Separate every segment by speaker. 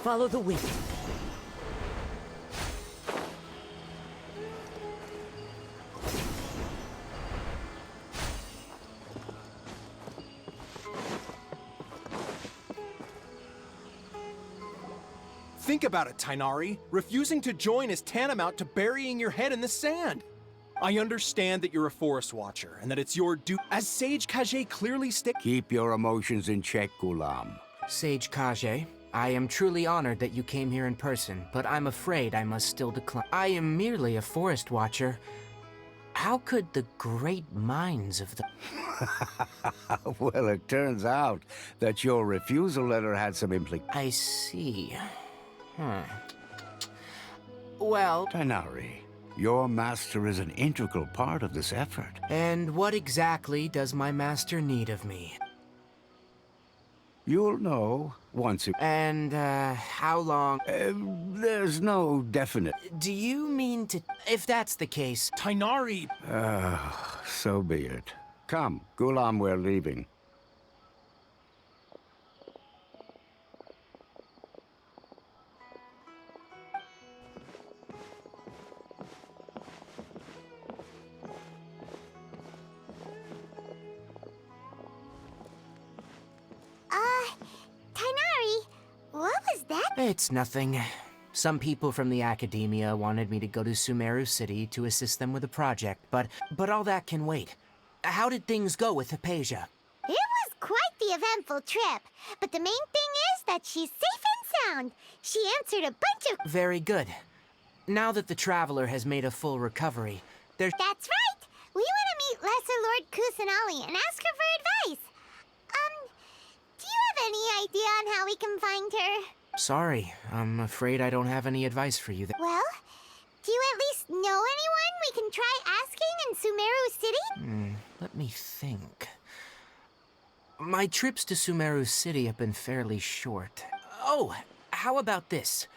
Speaker 1: Follow the wind.
Speaker 2: Think about it, Tainari. Refusing to join is tantamount to burying your head in the sand. I understand that you're a forest watcher and that it's your duty. As Sage Kage clearly states.
Speaker 3: Keep your emotions in check, Gulam.
Speaker 4: Sage Kage, I am truly honored that you came here in person, but I'm afraid I must still decline. I am merely a forest watcher. How could the great minds of the...
Speaker 3: Well, it turns out that your refusal letter had some implications.
Speaker 4: I see. Well...
Speaker 3: Tainari, your master is an integral part of this effort.
Speaker 4: And what exactly does my master need of me?
Speaker 3: You'll know once you...
Speaker 4: And, how long...
Speaker 3: there's no definite...
Speaker 4: Do you mean to... If that's the case...
Speaker 2: Tainari!
Speaker 3: So be it. Come, Gulam, we're leaving.
Speaker 5: Tainari, what was that?
Speaker 4: It's nothing. Some people from the academia wanted me to go to Sumeru City to assist them with a project, but all that can wait. How did things go with Hypatia?
Speaker 5: It was quite the eventful trip, but the main thing is that she's safe and sound. She answered a bunch of...
Speaker 4: Very good. Now that the traveler has made a full recovery, there's...
Speaker 5: That's right! We want to meet Lesser Lord Kusanali and ask her for advice. Do you have any idea on how we can find her?
Speaker 4: Sorry, I'm afraid I don't have any advice for you.
Speaker 5: Well, do you at least know anyone we can try asking in Sumeru City?
Speaker 4: Let me think. My trips to Sumeru City have been fairly short. Oh, how about this?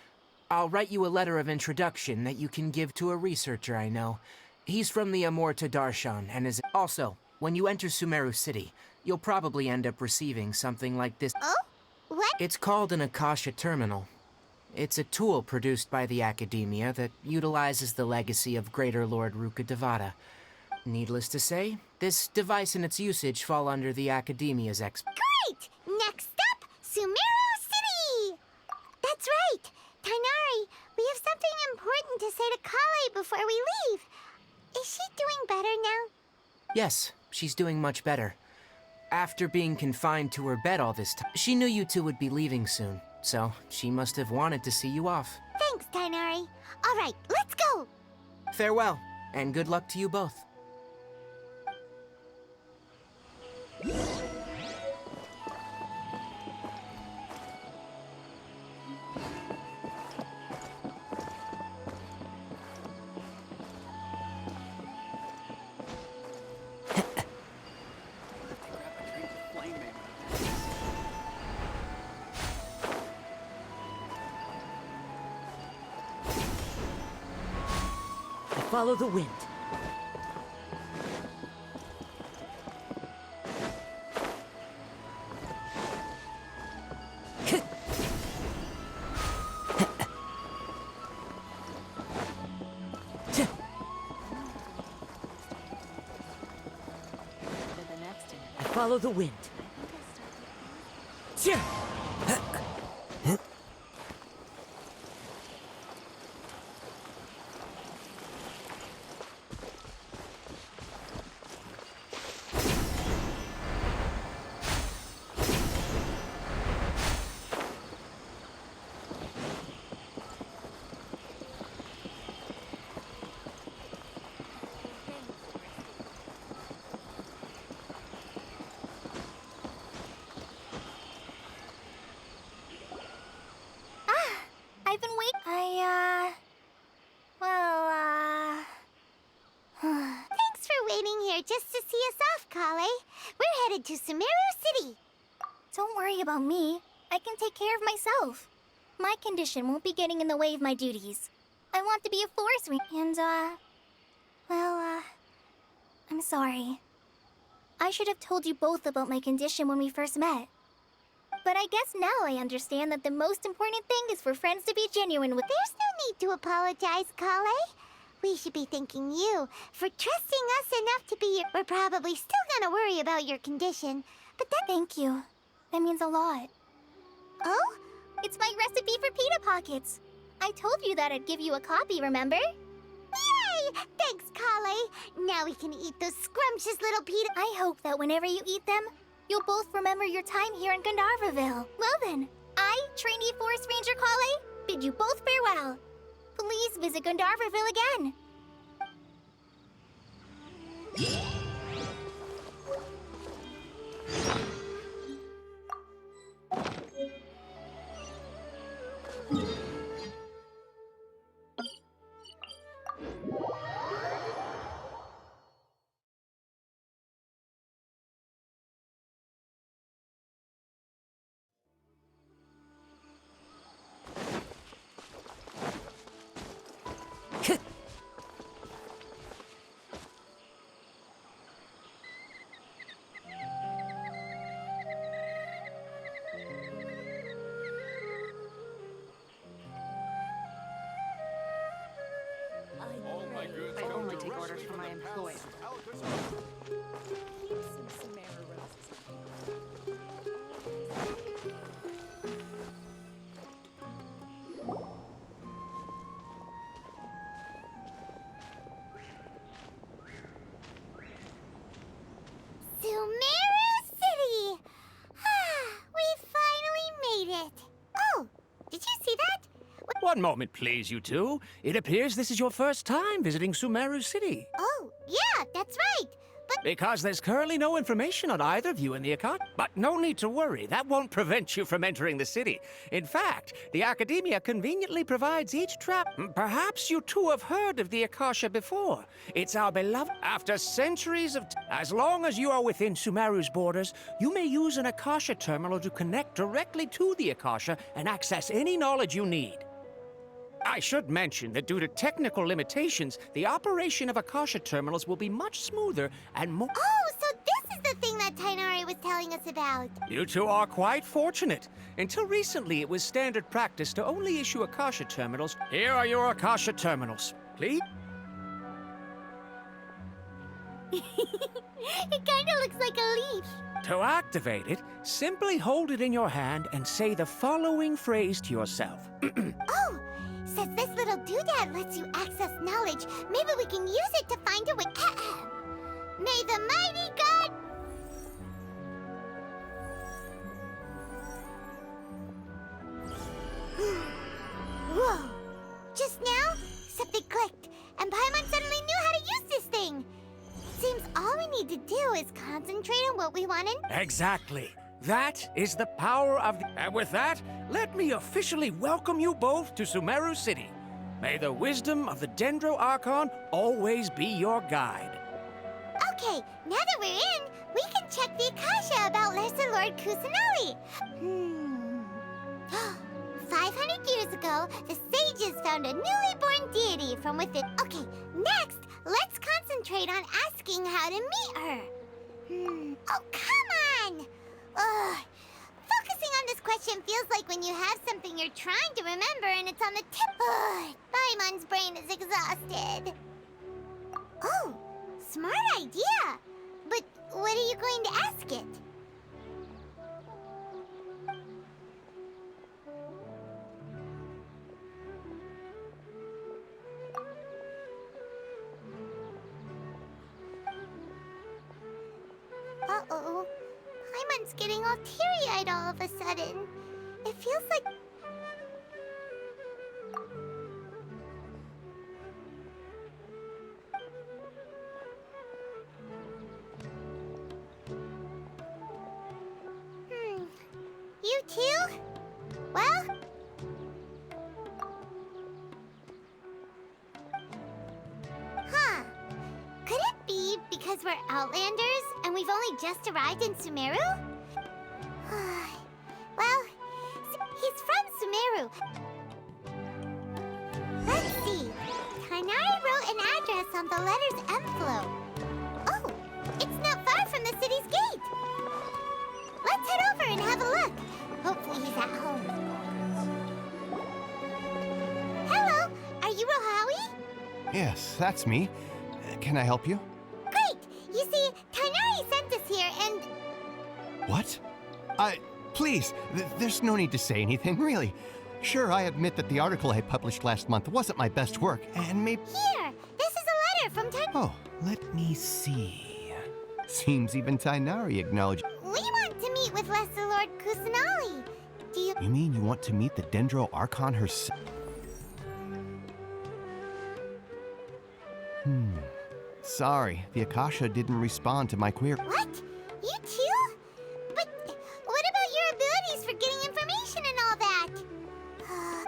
Speaker 4: I'll write you a letter of introduction that you can give to a researcher I know. He's from the Amorta Darshan and is... Also, when you enter Sumeru City, you'll probably end up receiving something like this.
Speaker 5: Oh? What?
Speaker 4: It's called an Akasha Terminal. It's a tool produced by the Academia that utilizes the legacy of Greater Lord Rukkhadevata. Needless to say, this device and its usage fall under the Academia's
Speaker 5: Great! Next up, Sumeru City! That's right! Tainari, we have something important to say to Kale before we leave. Is she doing better now?
Speaker 4: Yes, she's doing much better. After being confined to her bed all this time, she knew you two would be leaving soon, so she must have wanted to see you off.
Speaker 5: Thanks, Tainari. All right, let's go!
Speaker 4: Farewell, and good luck to you both.
Speaker 1: Follow the wind. Follow the wind.
Speaker 5: I've been waiting. Thanks for waiting here just to see us off, Kale. We're headed to Sumeru City.
Speaker 6: Don't worry about me. I can take care of myself. My condition won't be getting in the way of my duties. I want to be a forest ranger, and, I'm sorry. I should have told you both about my condition when we first met. But I guess now I understand that the most important thing is for friends to be genuine with.
Speaker 5: There's no need to apologize, Kale. We should be thanking you for trusting us enough to be your... We're probably still gonna worry about your condition, but that...
Speaker 6: Thank you. That means a lot. Oh? It's my recipe for pita pockets. I told you that I'd give you a copy, remember?
Speaker 5: Yay! Thanks, Kale. Now we can eat those scrumptious little pita...
Speaker 6: I hope that whenever you eat them, you'll both remember your time here in Gandharvaville. Well then, I, trainee Forest Ranger Kale, bid you both farewell. Please visit Gandharvaville again.
Speaker 1: I only take orders from my employer. Keep some sumeru roses.
Speaker 5: Sumeru City! We finally made it. Oh, did you see that?
Speaker 7: One moment, please, you two. It appears this is your first time visiting Sumeru City.
Speaker 5: Oh, yeah, that's right. But
Speaker 7: Because there's currently no information on either of you in the Akasha. But no need to worry, that won't prevent you from entering the city. In fact, the Academia conveniently provides each trap. Perhaps you two have heard of the Akasha before. It's our beloved. After centuries of. As long as you are within Sumeru's borders, you may use an Akasha terminal to connect directly to the Akasha and access any knowledge you need. I should mention that due to technical limitations, the operation of Akasha terminals will be much smoother and more.
Speaker 5: oh, so this is the thing that Tainari was telling us about.
Speaker 7: You two are quite fortunate. Until recently, it was standard practice to only issue Akasha terminals. Here are your Akasha terminals. Please?
Speaker 5: It kind of looks like a leaf.
Speaker 7: To activate it, simply hold it in your hand and say the following phrase to yourself.
Speaker 5: Oh, since this little doodad lets you access knowledge, maybe we can use it to find a way. May the mighty god... Whoa! Just now, something clicked, and Paimon suddenly knew how to use this thing. It seems all we need to do is concentrate on what we want and...
Speaker 7: Exactly. That is the power of the... And with that, let me officially welcome you both to Sumeru City. May the wisdom of the Dendro Archon always be your guide.
Speaker 5: Okay, now that we're in, we can check the Akasha about Lesser Lord Kusanali. 500 years ago, the sages found a newly born deity from within. Okay, next, let's concentrate on asking how to meet her. Oh, come on! Ugh. Focusing on this question feels like when you have something you're trying to remember and it's on the tip. Ugh. Paimon's brain is exhausted. Oh, smart idea. But what are you going to ask it? Uh-oh. Paimon's getting all teary-eyed all of a sudden. It feels like... You too? Well... Huh. Could it be because we're Outlanders and we've only just arrived in Sumeru? Well, he's from Sumeru. Let's see. Tainari wrote an address on the letter's envelope. Oh, it's not far from the city's gate. Let's head over and have a look. Hopefully he's at home. Hello, are you Rohawi?
Speaker 8: Yes, that's me. Can I help you?
Speaker 5: Great! You see, Tainari sent us here and...
Speaker 8: What? Please, there's no need to say anything, really. Sure, I admit that the article I published last month wasn't my best work, and maybe...
Speaker 5: Here! This is a letter from Tainari.
Speaker 8: Oh, let me see. Seems even Tainari acknowledged...
Speaker 5: We want to meet with Lesser Lord Kusanali. Do you...
Speaker 8: You mean you want to meet the Dendro Archon herself? Sorry, the Akasha didn't respond to my query.
Speaker 5: What? You too? But what about your abilities for getting information and all that?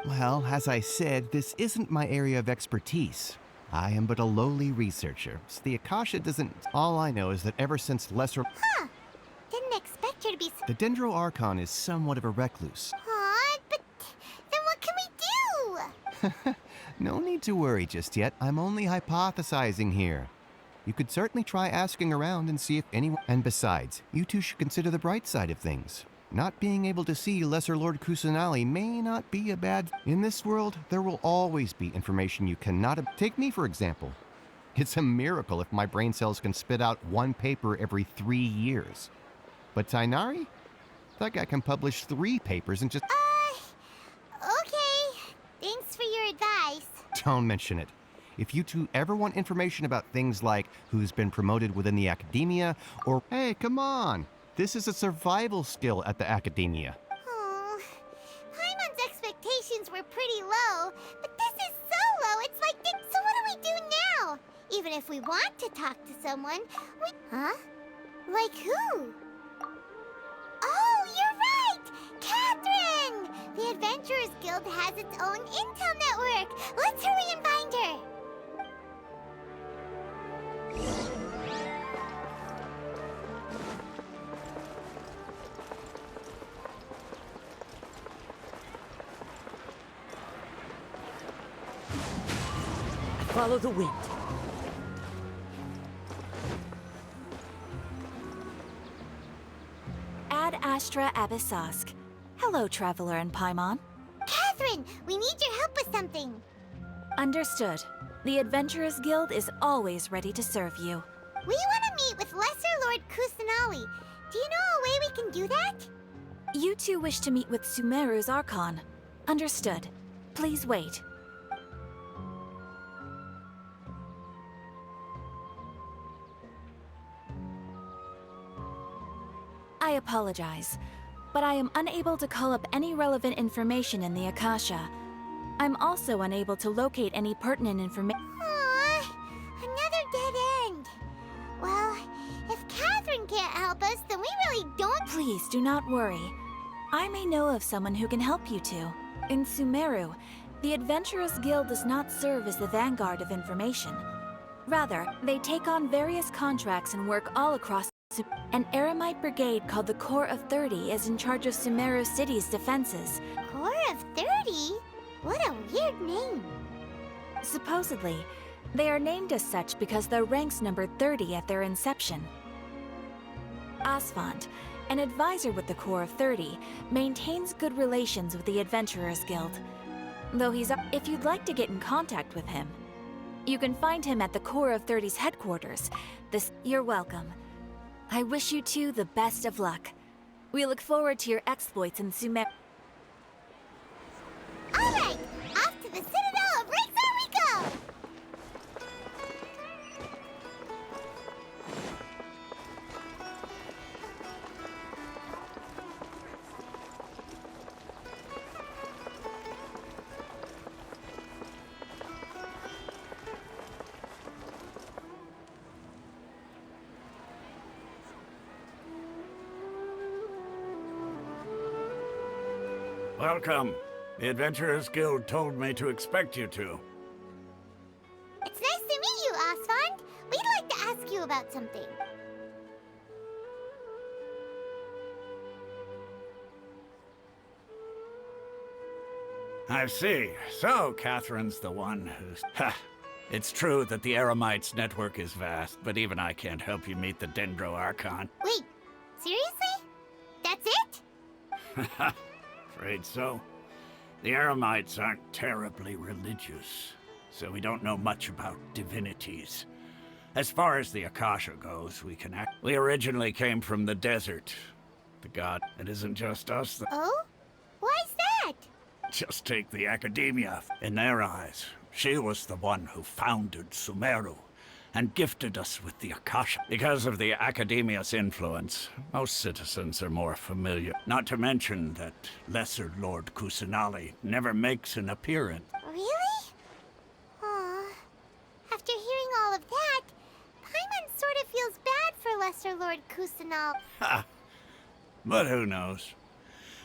Speaker 8: Well, as I said, this isn't my area of expertise. I am but a lowly researcher, so the Akasha doesn't... All I know is that ever since Lesser...
Speaker 5: Huh. Didn't expect her to be...
Speaker 8: The Dendro Archon is somewhat of a recluse.
Speaker 5: Aw, but then what can we do?
Speaker 8: No need to worry just yet. I'm only hypothesizing here. You could certainly try asking around and see if anyone... And besides, you two should consider the bright side of things. Not being able to see Lesser Lord Kusanali may not be a bad... In this world, there will always be information you cannot... Take me, for example. It's a miracle if my brain cells can spit out one paper every 3 years. But Tainari? That guy can publish 3 papers in just...
Speaker 5: Okay. Thanks for your advice.
Speaker 8: Don't mention it. If you two ever want information about things like who's been promoted within the academia, or... Hey, come on! This is a survival skill at the academia.
Speaker 5: Oh, Paimon's expectations were pretty low, but this is so low, it's like, so what do we do now? Even if we want to talk to someone, we... Huh? Like who? Oh, you're right! Catherine! The Adventurers Guild has its own intel network. Let's hurry and find her.
Speaker 1: Follow the wind.
Speaker 9: Ad Astra Abyssosk. Hello, Traveler and Paimon.
Speaker 5: Catherine, we need your help with something.
Speaker 9: Understood. The Adventurers Guild is always ready to serve you.
Speaker 5: We want to meet with Lesser Lord Kusanali. Do you know a way we can do that?
Speaker 9: You two wish to meet with Sumeru's Archon. Understood. Please wait. I apologize, but I am unable to call up any relevant information in the Akasha. I'm also unable to locate any pertinent information.
Speaker 5: Aww, another dead end. Well, if Catherine can't help us, then we really don't...
Speaker 9: Please do not worry. I may know of someone who can help you two. In Sumeru, the Adventurers Guild does not serve as the vanguard of information. Rather, they take on various contracts and work all across. An Eremite brigade called the Corps of 30 is in charge of Sumeru City's defenses.
Speaker 5: Corps of 30? What a weird name.
Speaker 9: Supposedly, they are named as such because their ranks numbered 30 at their inception. Asfand, an advisor with the Corps of 30, maintains good relations with the Adventurers Guild. Though if you'd like to get in contact with him, you can find him at the Corps of 30's headquarters. You're welcome. I wish you two the best of luck. We look forward to your exploits in Sumeru.
Speaker 5: All right, off to the Citadel of Rexar we go!
Speaker 10: Welcome. The Adventurers Guild told me to expect you two.
Speaker 5: It's nice to meet you, Asfand. We'd like to ask you about something.
Speaker 10: I see. So, Catherine's the one who's... Ha! It's true that the Eremites' network is vast, but even I can't help you meet the Dendro Archon.
Speaker 5: Wait, seriously? That's it?
Speaker 10: Afraid so. The Eremites aren't terribly religious, so we don't know much about divinities. As far as the Akasha goes, we can act. We originally came from the desert. The god, it isn't just us that...
Speaker 5: Oh? Why's that?
Speaker 10: Just take the Academia. In their eyes, she was the one who founded Sumeru and gifted us with the Akasha. Because of the Academia's influence, most citizens are more familiar. Not to mention that Lesser Lord Kusanali never makes an appearance.
Speaker 5: Really? Aw. After hearing all of that, Paimon sort of feels bad for Lesser Lord Kusanal.
Speaker 10: Ha! But who knows?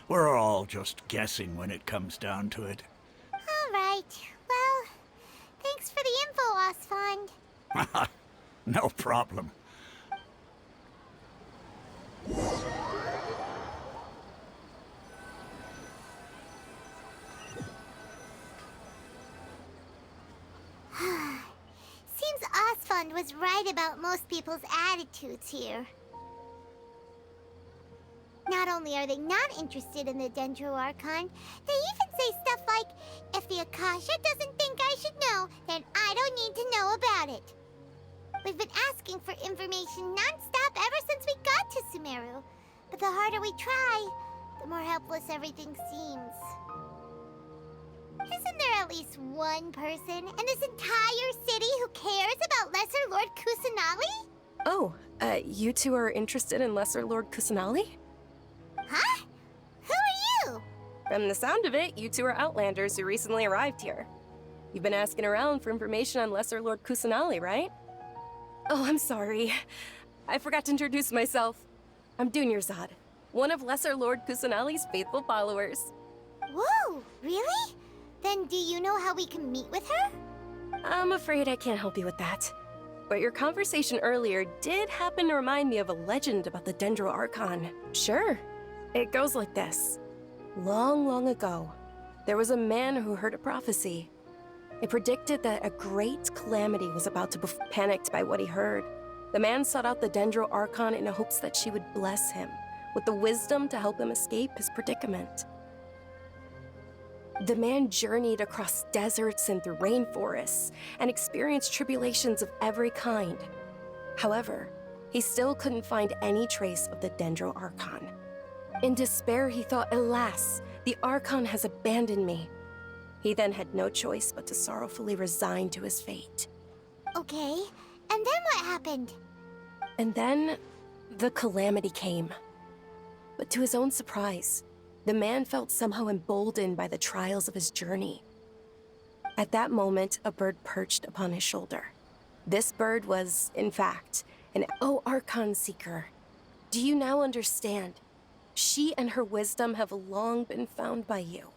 Speaker 10: We're all just guessing when it comes down to it.
Speaker 5: All right. Well, thanks for the info, Osfond.
Speaker 10: No problem.
Speaker 5: Seems Osfond was right about most people's attitudes here. Not only are they not interested in the Dendro Archon, they even say stuff like, if the Akasha doesn't think I should know, then I don't need to know about it. We've been asking for information non-stop ever since we got to Sumeru. But the harder we try, the more helpless everything seems. Isn't there at least one person in this entire city who cares about Lesser Lord Kusanali?
Speaker 11: Oh, you two are interested in Lesser Lord Kusanali?
Speaker 5: Huh? Who are you?
Speaker 11: From the sound of it, you two are Outlanders who recently arrived here. You've been asking around for information on Lesser Lord Kusanali, right? Oh, I'm sorry. I forgot to introduce myself. I'm Dunyanzard, one of Lesser Lord Kusanali's faithful followers.
Speaker 5: Whoa, really? Then do you know how we can meet with her?
Speaker 11: I'm afraid I can't help you with that. But your conversation earlier did happen to remind me of a legend about the Dendro Archon. Sure. It goes like this. Long, long ago, there was a man who heard a prophecy. It predicted that a great calamity was about to befall. Panicked by what he heard, the man sought out the Dendro Archon in hopes that she would bless him with the wisdom to help him escape his predicament. The man journeyed across deserts and through rainforests and experienced tribulations of every kind. However, he still couldn't find any trace of the Dendro Archon. In despair, he thought, alas, the Archon has abandoned me. He then had no choice but to sorrowfully resign to his fate.
Speaker 5: Okay, and then what happened?
Speaker 11: And then, the calamity came. But to his own surprise, the man felt somehow emboldened by the trials of his journey. At that moment, a bird perched upon his shoulder. This bird was, in fact, an Archon seeker. Do you now understand? She and her wisdom have long been found by you.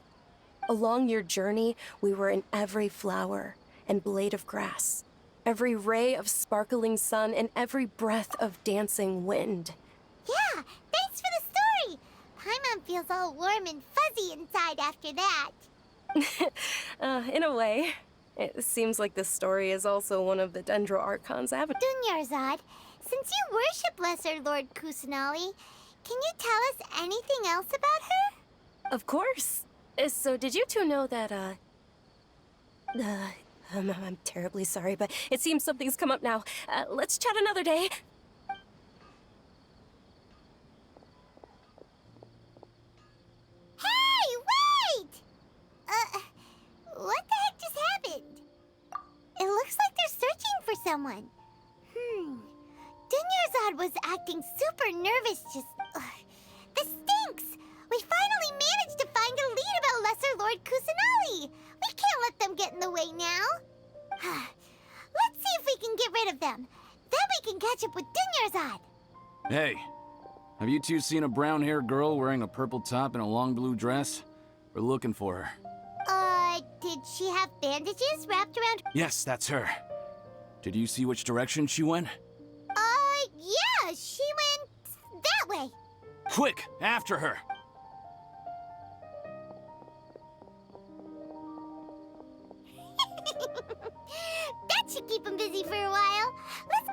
Speaker 11: Along your journey, we were in every flower and blade of grass, every ray of sparkling sun, and every breath of dancing wind.
Speaker 5: Yeah, thanks for the story! Paimon feels all warm and fuzzy inside after that.
Speaker 11: In a way. It seems like this story is also one of the Dendro Archon's avatars.
Speaker 5: Dunyanzard, since you worship Lesser Lord Kusanali, can you tell us anything else about her?
Speaker 11: Of course. So did you two know that, I'm terribly sorry, but it seems something's come up now. Let's chat another day.
Speaker 5: Hey, wait! What the heck just happened? It looks like they're searching for someone. Dunyanzard was acting super nervous just... This stinks! We finally managed to find a lead about Lesser Lord Kusanali! We can't let them get in the way now! Let's see if we can get rid of them. Then we can catch up with Dunyanzard!
Speaker 12: Hey, have you two seen a brown-haired girl wearing a purple top and a long blue dress? We're looking for her.
Speaker 5: Did she have bandages wrapped around...
Speaker 12: Yes, that's her. Did you see which direction she went?
Speaker 5: Yeah, she went... that way.
Speaker 12: Quick, after her!
Speaker 5: That should keep him busy for a while. Let's...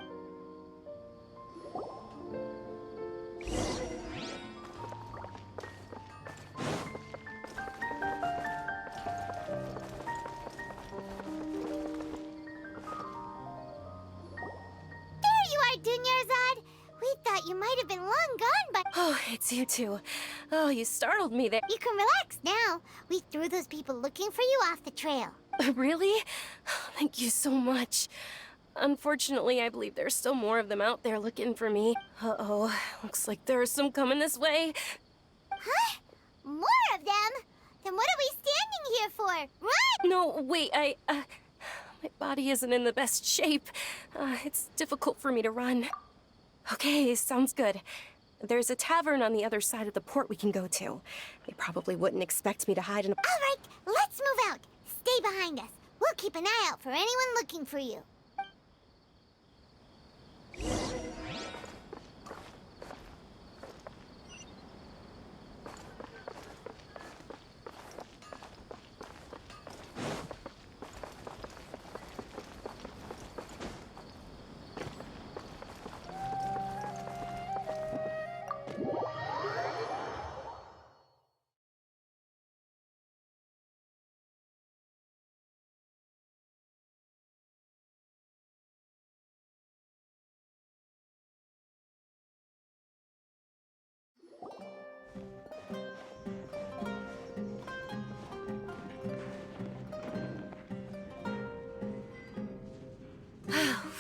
Speaker 5: thought you might have been long gone, but
Speaker 11: Oh, it's you two. Oh, you startled me there.
Speaker 5: you can relax now. We threw those people looking for you off the trail.
Speaker 11: Really? Thank you so much. Unfortunately, I believe there's still more of them out there looking for me. Uh-oh, looks like there's some coming this way.
Speaker 5: Huh? More of them? Then what are we standing here for? Run!
Speaker 11: No, wait, my body isn't in the best shape. It's difficult for me to run. Okay, sounds good. There's a tavern on the other side of the port we can go to. They probably wouldn't expect me to hide in a...
Speaker 5: All right, let's move out. Stay behind us. We'll keep an eye out for anyone looking for you.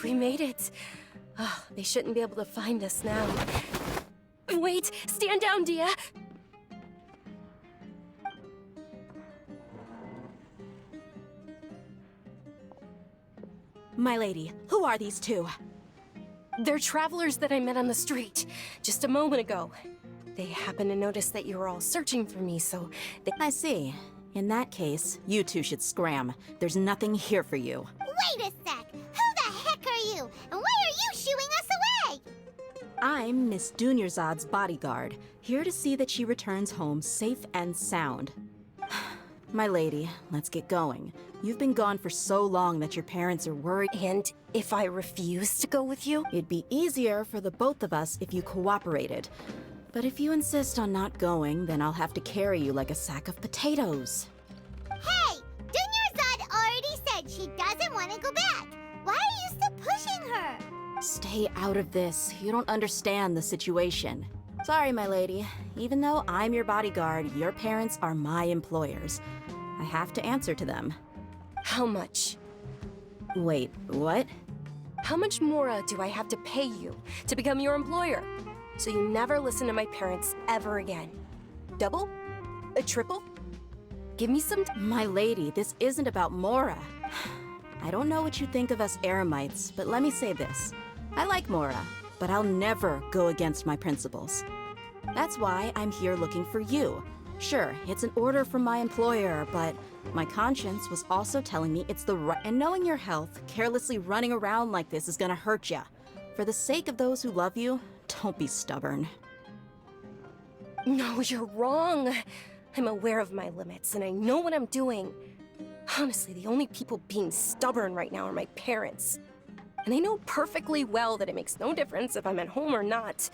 Speaker 11: We made it. Oh, they shouldn't be able to find us now. Wait, stand down, Dia.
Speaker 9: My lady, who are these two?
Speaker 11: They're travelers that I met on the street just a moment ago. They happened to notice that you were all searching for me, so they...
Speaker 9: I see. In that case, you two should scram. There's nothing here for you.
Speaker 5: Wait a sec. Who the heck are you? And why are you shooing us away?
Speaker 9: I'm Miss Dunyanzard's bodyguard, here to see that she returns home safe and sound. My lady, let's get going. You've been gone for so long that your parents are worried.
Speaker 11: And if I refuse to go with you?
Speaker 9: It'd be easier for the both of us if you cooperated. But if you insist on not going, then I'll have to carry you like a sack of potatoes.
Speaker 5: Hey! Dunyanzard already said she doesn't want to go back. Why are you still pushing her?
Speaker 9: Stay out of this. You don't understand the situation. Sorry, my lady. Even though I'm your bodyguard, your parents are my employers. I have to answer to them.
Speaker 11: How much?
Speaker 9: Wait, what?
Speaker 11: How much more do I have to pay you to become your employer? So you never listen to my parents ever again. Double? A triple? Give me some...
Speaker 9: My lady, this isn't about Mora. I don't know what you think of us Eremites, but let me say this. I like Mora, but I'll never go against my principles. That's why I'm here looking for you. Sure, it's an order from my employer, but my conscience was also telling me it's the right... And knowing your health, carelessly running around like this is gonna hurt ya. For the sake of those who love you, don't be stubborn.
Speaker 11: No, you're wrong. I'm aware of my limits, and I know what I'm doing. Honestly, the only people being stubborn right now are my parents. And they know perfectly well that it makes no difference if I'm at home or not.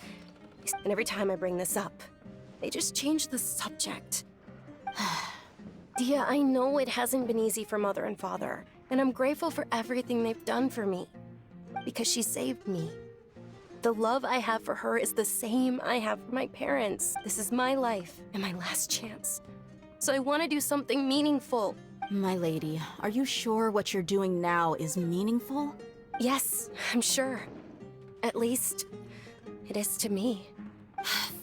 Speaker 11: And every time I bring this up, they just change the subject. Dia, I know it hasn't been easy for Mother and Father, and I'm grateful for everything they've done for me. Because she saved me. The love I have for her is the same I have for my parents. This is my life and my last chance. So I want to do something meaningful.
Speaker 9: My lady, are you sure what you're doing now is meaningful?
Speaker 11: Yes, I'm sure. At least, it is to me.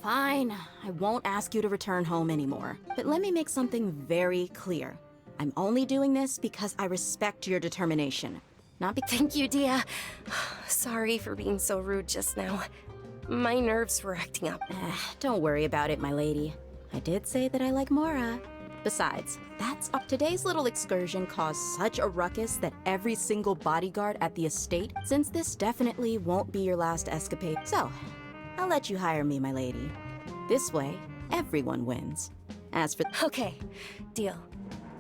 Speaker 9: Fine, I won't ask you to return home anymore. But let me make something very clear. I'm only doing this because I respect your determination. Not because...
Speaker 11: Thank you, Dia. Sorry for being so rude just now. My nerves were acting up.
Speaker 9: Don't worry about it, my lady. I did say that I like Mora. Besides, today's little excursion caused such a ruckus that every single bodyguard at the estate, since this definitely won't be your last escapade. So, I'll let you hire me, my lady. This way, everyone wins. As for...
Speaker 11: Okay, deal.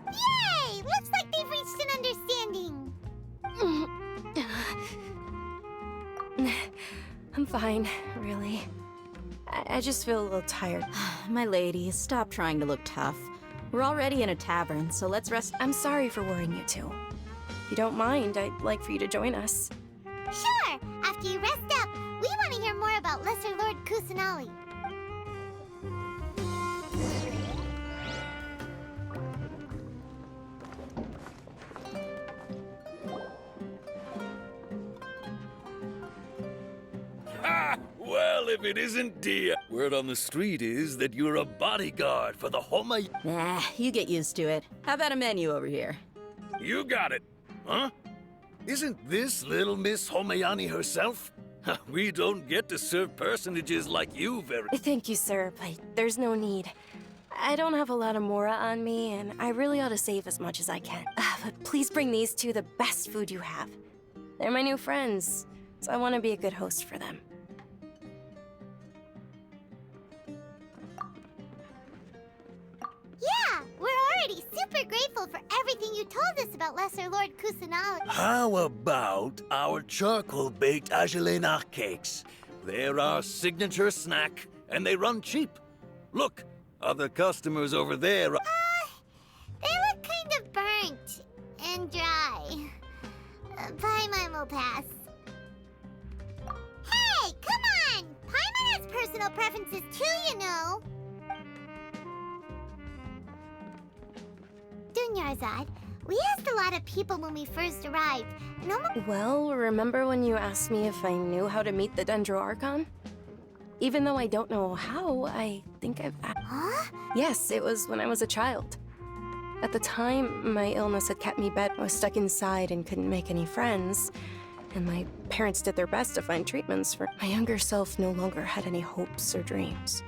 Speaker 5: Yay! Looks like they've reached an understanding.
Speaker 11: I'm fine, really. I just feel a little tired.
Speaker 9: My lady, stop trying to look tough. We're already in a tavern, so let's rest.
Speaker 11: I'm sorry for worrying you two. If you don't mind, I'd like for you to join us.
Speaker 5: Sure! After you rest up, We want to hear more about Lesser Lord Kusanali.
Speaker 13: Ha! Well, if it isn't Dia. Word on the street is that you're a bodyguard for the Homa...
Speaker 1: Nah, you get used to it. How about a menu over here?
Speaker 13: You got it. Huh? Isn't this little Miss Homayani herself? We don't get to serve personages like you very...
Speaker 11: Thank you, sir, but there's no need. I don't have a lot of mora on me, and I really ought to save as much as I can. But please bring these two the best food you have. They're my new friends, so I want to be a good host for them.
Speaker 5: Yeah, we're already super grateful for everything you told us about Lesser Lord Kusanali.
Speaker 13: How about our charcoal-baked agelena cakes? They're our signature snack, and they run cheap. Look, other customers over there...
Speaker 5: They look kind of burnt and dry. Paimon will pass. Hey, come on! Paimon has personal preferences too, you know. Dunyanzard, we asked a lot of people when we first arrived, and almost...
Speaker 11: Well, remember when you asked me if I knew how to meet the Dendro Archon? Even though I don't know how, I think I've...
Speaker 5: Huh?
Speaker 11: Yes, it was when I was a child. At the time, my illness had kept me bed. I was stuck inside and couldn't make any friends, and my parents did their best to find treatments for... My younger self no longer had any hopes or dreams.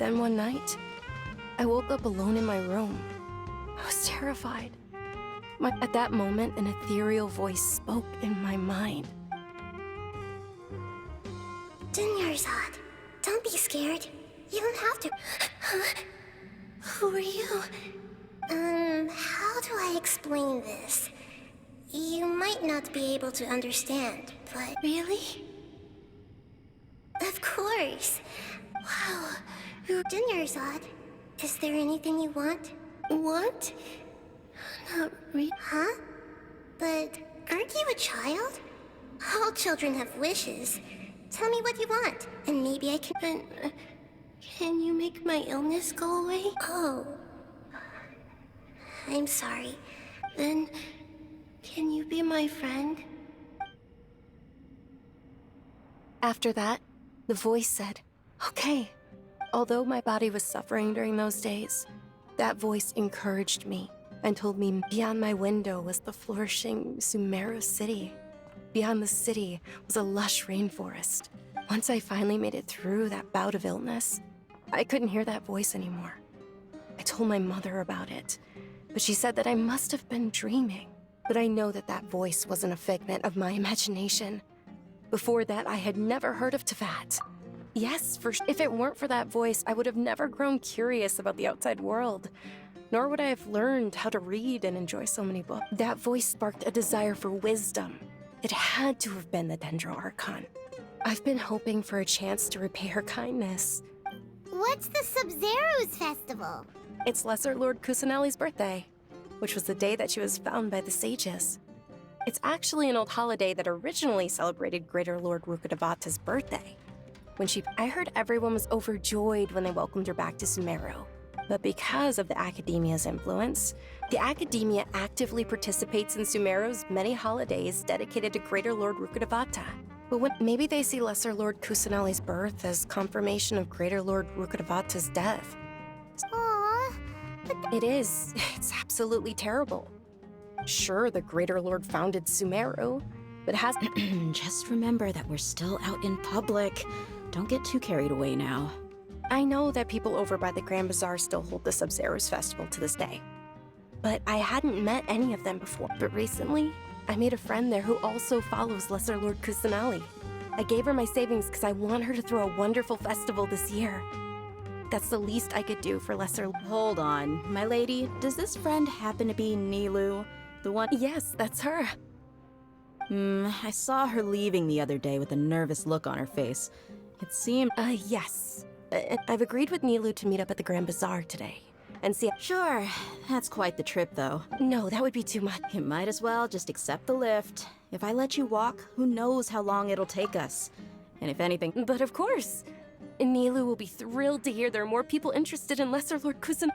Speaker 11: Then one night, I woke up alone in my room. I was terrified. At that moment, an ethereal voice spoke in my mind.
Speaker 6: Dunyanzard, don't be scared. You don't have to. Who are you? How do I explain this? You might not be able to understand, but... Really? Of course. Wow. Dunyanzard, is there anything you want? Want? Not really. Huh? But aren't you a child? All children have wishes. Tell me what you want, and maybe I can... can you make my illness go away? Oh. I'm sorry. Then, can you be my friend?
Speaker 11: After that, the voice said, okay. Although my body was suffering during those days, that voice encouraged me and told me beyond my window was the flourishing Sumeru city. Beyond the city was a lush rainforest. Once I finally made it through that bout of illness, I couldn't hear that voice anymore. I told my mother about it, but she said that I must have been dreaming. But I know that that voice wasn't a figment of my imagination. Before that, I had never heard of Teyvat. Yes, if it weren't for that voice, I would have never grown curious about the outside world, nor would I have learned how to read and enjoy so many books. That voice sparked a desire for wisdom. It had to have been the Dendro Archon. I've been hoping for a chance to repay her kindness.
Speaker 5: What's the Sub-Zero's festival?
Speaker 11: It's Lesser Lord Kusanali's birthday, which was the day that she was found by the sages. It's actually an old holiday that originally celebrated Greater Lord Rukkhadevata's birthday. I heard everyone was overjoyed when they welcomed her back to Sumeru. But because of the Academia's influence, the Academia actively participates in Sumeru's many holidays dedicated to Greater Lord Rukkhadevata. But maybe they see Lesser Lord Kusanali's birth as confirmation of Greater Lord Rukkhadevata's death.
Speaker 5: Aww,
Speaker 11: It is. It's absolutely terrible. Sure, the Greater Lord founded Sumeru, but has...
Speaker 1: Just remember that we're still out in public. Don't get too carried away now.
Speaker 11: I know that people over by the Grand Bazaar still hold the Sub-Zero's festival to this day. But I hadn't met any of them before. But recently, I made a friend there who also follows Lesser Lord Kusanali. I gave her my savings because I want her to throw a wonderful festival this year. That's the least I could do for Lesser...
Speaker 1: Hold on, my lady. Does this friend happen to be Nilu? The one...
Speaker 11: Yes, that's her.
Speaker 1: I saw her leaving the other day with a nervous look on her face. It seemed...
Speaker 11: Yes. I've agreed with Nilu to meet up at the Grand Bazaar today. And see...
Speaker 1: Sure. That's quite the trip, though.
Speaker 11: No, that would be too much.
Speaker 1: You might as well just accept the lift. If I let you walk, who knows how long it'll take us. And if anything...
Speaker 11: But of course. Nilu will be thrilled to hear there are more people interested in Lesser Lord Kusanali.